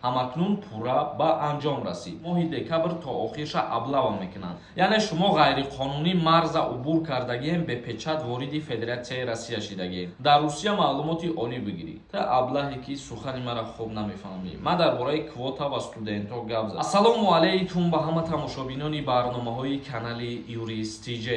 ҳамакнун пурра ба анҷом расид. моҳи декабр то охирша аблава мекунанд. яъне шумо ғайриқонунӣ марза убур кардагием бе печат вориди Федератсияи Россия шидагием. дар Русия маълумоти олӣ бигирӣ. та аблаҳе ки сухани мара хуб намефаҳмӣ. ман дар бораи квота ва студентҳо гап задам. ассалому алайкум ба ҳама тамошобинони барномаҳои канали Юрист TJ.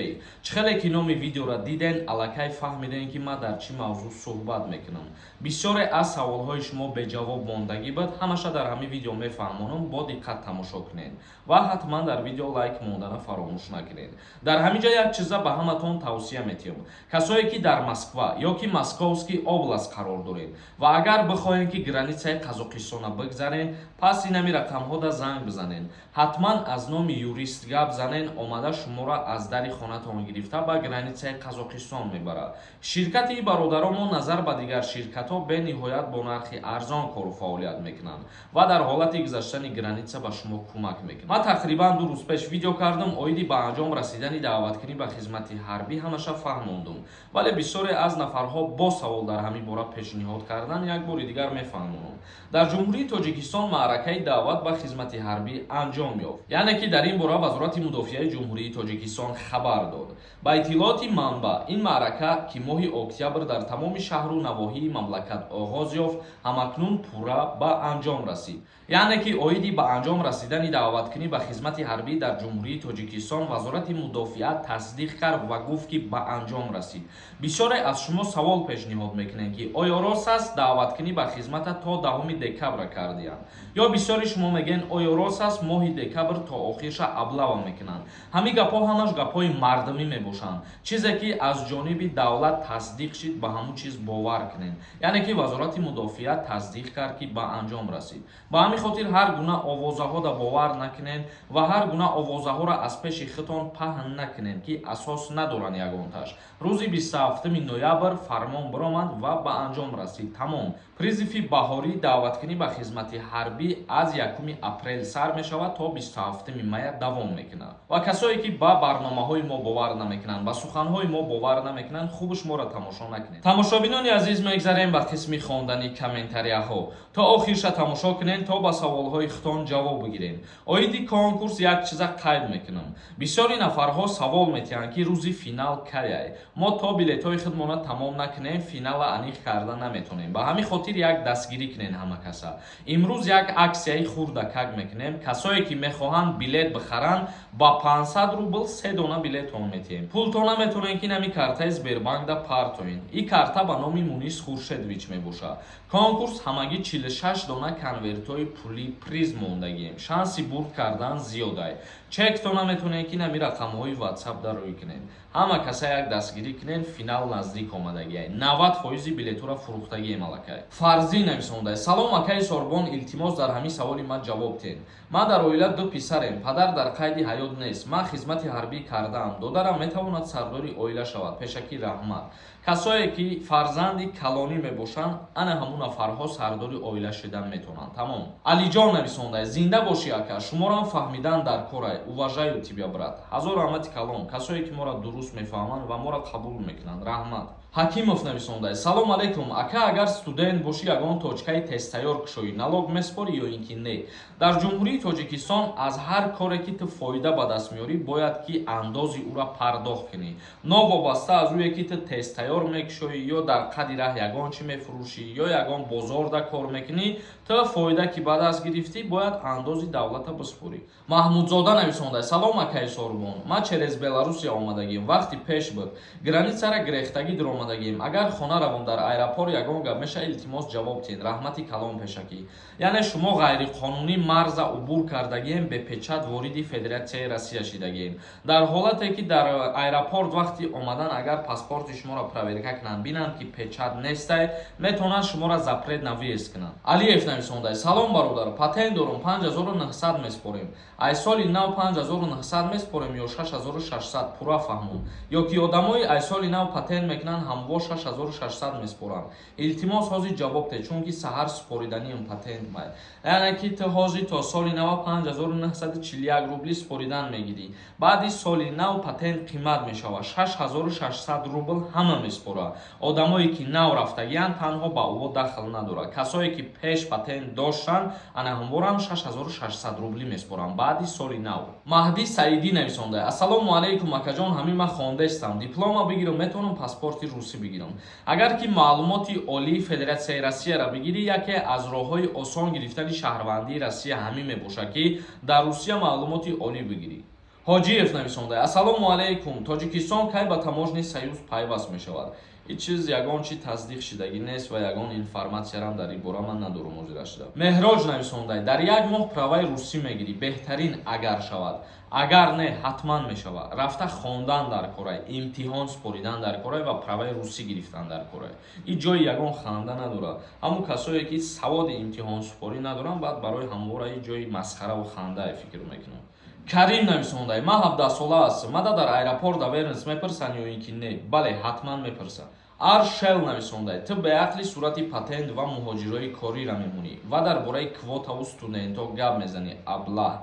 чӣ хеле ки номи видеоро диден, аллакай фаҳмиден ки ман дар чӣ мавзӯъ суҳбат мекунам. бисёре аз саволҳои шумо беҷавоб мондагӣ буд. ҳамаша дар ҳамин видео мефаҳмонам. бо диққат тамошо кунед ва ҳатман дар видео лайк мондана фаромӯш накунед. дар ҳамин ҷо як чиза ба ҳаматон тавсия метиҳам. касое ки дар Москва ё ки Московский област қарор доред ва агар бихоҳед ки границаи Қазоқистона бигзарен, пас инами рақамҳода занг бизанен. ҳатман аз номи юрист гап занен, омада шуморо аз дари хонатон гирифта ба границаи Қазоқистон мебарад. ширкати бародаронмо назар ба дигар ширкатҳо бениҳоят бо нархи арзон кору фаъолият мекунанд ва дар ҳолати гузаштани граница ба шумо кӯмак мекунанд. ман тақрибан 2 рӯз пеш видео кардам оиди ба анҷом расидани даъваткунӣ ба хизмати ҳарбӣ. ҳамаша фаҳмондум, вале бисёре аз нафарҳо бо савол дар ҳамин бора пешниҳод кардан. як бори дигар мефаҳмонам. дар ҷумҳурии Тоҷикистон маъракаи даъват ба хизмати ҳарбӣ анҷом ёфт. яъне ки дар ин бора вазорати мудофиаи ҷумҳурии Тоҷикистон хабар дод. ба иттилооти манбаъ, ин маърака ки моҳи октябр дар тамоми шаҳру навоҳии мамлакат оғоз ёфт, ҳамакнун пурра ба анҷом расид. яъне ки оиди ба анҷом расидани даъваткунӣ ба хизмати ҳарбӣ дар ҷумҳурии Тоҷикистон вазорати мудофиа тасдиқ кард ва гуфт ки ба анҷом расид. бисёре аз шумо савол пешниҳод мекунед ки оё рост аст даъваткунӣ ба хизмата то 10 декабр кардиянд? ё бисёри шумо мегӯянд оё рост аст моҳи декабр то охирша аблава мекунанд? ҳамин гапҳо ҳамаш гапҳои мардумӣ мебошанд. чизе ки аз ҷониби давлат тасдиқ шид, ба ҳамун чиз бовар кунед. яъне ки вазорати мудофиа тасдиқ кард ки ба анҷом расид. ба ҳамин хотир ҳар гуна овозаҳода бовар накунед ва ҳар гуна овозаҳоро аз пеши худтон паҳн накунед ки асос надоранд. ягонташ рӯзи 27 ноябр фармон биромад ва ба анҷом расид. тамом. призифи баҳорӣ даъваткунӣ ба хизмати ҳарбӣ аз 1 апрел сар мешавад то 27 мая давом мекунад. ва касое ки ба барномаҳои мо бовар намекунанд, ба суханҳои мо бовар намекунанд, хубиш моро тамошо накунед. тамошобинони азиз, мегзарем ба қисми хондани комментарияҳо. то охирша тамошо кунед то ба саволҳои худтон ҷавоб бигиред. оиди конкурс як чиза қайд мекунам. бисёри нафарҳо савол метиҳанд ки рӯзи финал кай? мо то билетҳои худмона тамом накунем, финала аниқ карда наметонем. ба ҳамин хотир як дастгирӣ кунед ҳама каса. имрӯз як аксияи хурда как мекунем. касое ки мехоҳанд билет бихаранд, ба 500 рубл 3 дона билетон метиҳем. пултон наметонем ки нами картаи Сбербанкда партоен. ин карта ба номи Мунис Хуршедович мебошад. конкурс ҳамагӣ 46 дона конвертҳои пули приз мондагием. шанси бурд кардан зиёдай. чектон наметонем ки нами рақамҳои WhatsApp дароӣ кунем. ҳама каса як дастгирӣ кунед, финал наздик омадагиай. 90% билетҳоро фурӯхтагием аллакай. фарзӣ нависондай: салом акаи Сорбон, илтимос дар ҳамин саволи ман ҷавоб тен. ман дар оила 2 писарем, падар дар қайди ҳаёт нест. ман хизмати ҳарбӣ кардаам. додарам метавонад сардори оила шавад. пешакӣ раҳмат. касое ки фарзанди калонӣ мебошанд, ана ҳамун нафарҳо сардори оила шидан метавонанд. тамом. алиҷон нависондай: зинда бошӣ ака, шуморам фаҳмидан дар корай. уважаю тибя брат. ҳазор раҳмати калон. касое ки моро дуруст мефаҳманд ва моро қабул мекунанд. раҳмат. ҳакимов нависондай: салом алейкум ака, агар студент бошӣ ягон точкаи тесттайёр кушоӣ, налог меспорӣ ё ин ки не? дар ҷумҳурии Тоҷикистон аз ҳар коре ки ту фоида ба даст меорӣ, бояд ки андози ӯро пардохт кунӣ. новобаста аз ӯе ки ту тесттайёр мекушоӣ ё дар қади раҳ ягон чӣ мефурӯшӣ ё ягон бозорда кор мекунӣ, ту фоида ки ба даст гирифтӣ, бояд андози давлата биспорӣ. маҳмудзода нависондай: салом акаи Сорбон, ман через Беларусия омадагием. вақти пеш буд, границара грехтагӣ омадагием. агар хона равам дар аэропорт ягон гап меша, илтимос ҷавоб тен. раҳмати калон пешакӣ. яъне шумо ғайриқонунӣ марза убур кардагием, бе печат вориди Федератсияи Россия шидагием. дар ҳолате ки дар аэропорт вақти омадан агар паспорти шуморо проверка кунанд, бинанд ки печат нестай, метавонанд шуморо запрет на въезд кунанд. алиев нависондай: салом бародар, патент дорам, 5900 меспорем. ай соли нав 5900 меспорем ё 6600? пурра фаҳмон. ё ки одамои ай соли нав патент мекунанд, ҳамвор 6600 меспорам. Илтимос ҳозир ҷавоб де, чунки саҳар спориданим патент май. Яъне ки ту ҳозир то соли нав 5941 рубли споридан мегирӣ. Баъди соли нав патент қимат мешава 6600 рубл ҳама меспора. Одамое ки нав рафтагиянд танҳо ба ӯ дахл надора. Касое ки пеш патент доштанд ана ҳамворам 6600 рубли меспорам баъди соли нав. Маҳдӣ Саидӣ нависонда: ассалому алайкум акаҷон, ҳамин ман хондастам, диплома бигирам, метавонам паспорти русӣ бигирам. Агар ки маълумоти олии Федератсияи Россияро бигирӣ, яке аз роҳҳои осон гирифтани шаҳрвандии Россия ҳамин мебошад ки дар Русия маълумоти олӣ бигирӣ. Ҳоҷиев нависонда: ассалому алайкум, Тоҷикистон кай ба таможни Союз пайваст мешавад? Ин чиз ягон чи тасдиқ шидагӣ нест ва ягон информатсиярам дар ин бора ман надорам ҳозира шуда. Меҳроҷ нависонда: дар як моҳ праваи русӣ мегирӣ, беҳтарин агар шавад. Агар не, ҳатман мешавад. Рафта хондан дар корай, имтиҳон споридан дар корай ва праваи русӣ гирифтан дар корай. Ин ҷои ягон ханда надорад. Ҳамун касое ки саводи имтиҳон спорӣ надоранд, баъд барои ҳамвора ин ҷои масхараву хандае фикр мекунам. Карим нависонда: ма 17 сола ҳастам. Мада дар аэропорт авернес мепирсан ё ин ки не? Бале, ҳатман мепирсан. Аршел нависонда: ту беақли сурати патент ва муҳоҷирои корира мемонӣ ва дар бораи квотаву студентҳо гап мезанӣ. Аблаҳ.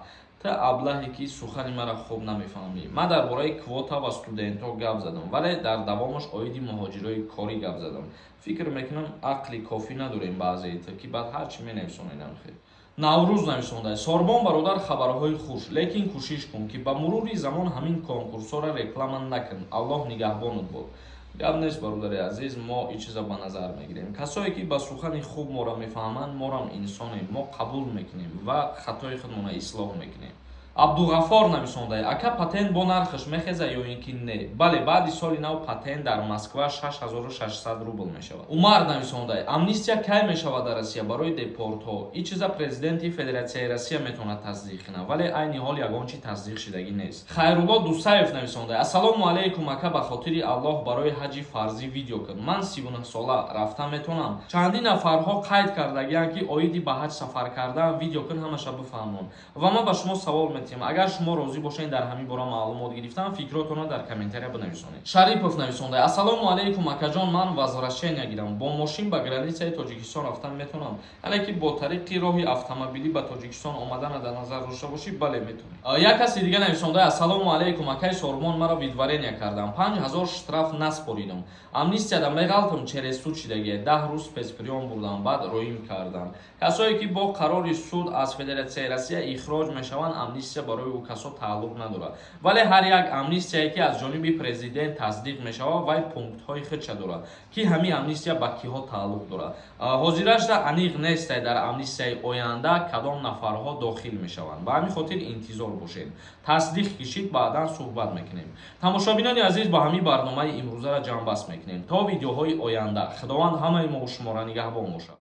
Ту аблаҳе ки сухани мара хуб намефаҳмӣ. Ман дар бораи квота ва студентҳо гап задам, вале дар давомаш оиди муҳоҷирои корӣ гап задам. Фикр мекунам ақли кофӣ надорем баъзеита ки баъд ҳарчи менависонедам. Хел Наврӯз нависонда: Сорбон бародар, хабарҳои хуш, лекин кӯшиш кун ки ба мурури замон ҳамин конкурсҳоро реклама накун. Аллоҳ нигаҳбонат бод. Гап нест бародари азиз, мо ин чиза ба назар мегирем. Касое ки ба сухани хуб моро мефаҳманд, морам инсонем, мо қабул мекунем ва хатои худмона ислоҳ мекунем. Абдуғаффор нависонда: ака патент бо нархаш мехеза ё ин ки не? Бале, баъди соли нав патент дар Москва 6600 рубл мешавад. Умар нависонда: амнистия кай мешавад дар Россия барои депортҳо? Ин чиза президенти Федератсияи Россия метавонад тасдиқ кунад, вале айни ҳол ягон чи тасдиқ шидагӣ нест. Хайрулло Дусаев нависонда: ассалому алайкум ака, ба хотири Аллоҳ барои ҳаҷи фарзӣ видео кун. Ман 39 сола рафта метавонам. Чандин нафарҳо қайд кардагиянд ки оиди ба ҳаҷ сафар кардаам, видео кун, ҳамаша бифаҳмон. Ва ман ба шумо савол агар шумо розӣ бошед дар ҳамин бора маълумот гирифтан, фикротонро дар комментария бинависонед. Шарипов нависонда: ассалому алайкум акаҷон, ман возвращение гирам. Бо мошин ба границаи Тоҷикистон рафтан метавонам? Яъне ки бо тариқи роҳи автомобилӣ ба Тоҷикистон омадана дар назар дошта бошӣ? Бале, метавонед. Як каси дига нависонда: ассалому алайкум акай Сорбон, маро видварения кардам, 5000 штраф наспоридам. Амнистияда меғалтам через суд шидагия, 10 рӯз спецприём бурдам, баъд роим кардам. Касое ки бо қарори суд аз Федератсияи Россия ихроҷ мешаванд, амнистия барои ӯ касо тааллуқ надорад. Вале ҳар як амнистияе ки аз ҷониби президент тасдиқ мешавад, вай пунктҳои худша дорад ки ҳамин амнистия ба киҳо тааллуқ дорад. Ҳозирашда аниқ нест дар амнистияи оянда кадом нафарҳо дохил мешаванд. Ба ҳамин хотир интизор бошед. Тасдиқ кишид, баъдан суҳбат мекунем. Тамошобинони азиз, ба ҳамин барномаи имрӯзаро ҷамъбаст мекунем. То видеоҳои оянда. Худованд ҳамаи мо шуморо нигаҳбон бошад.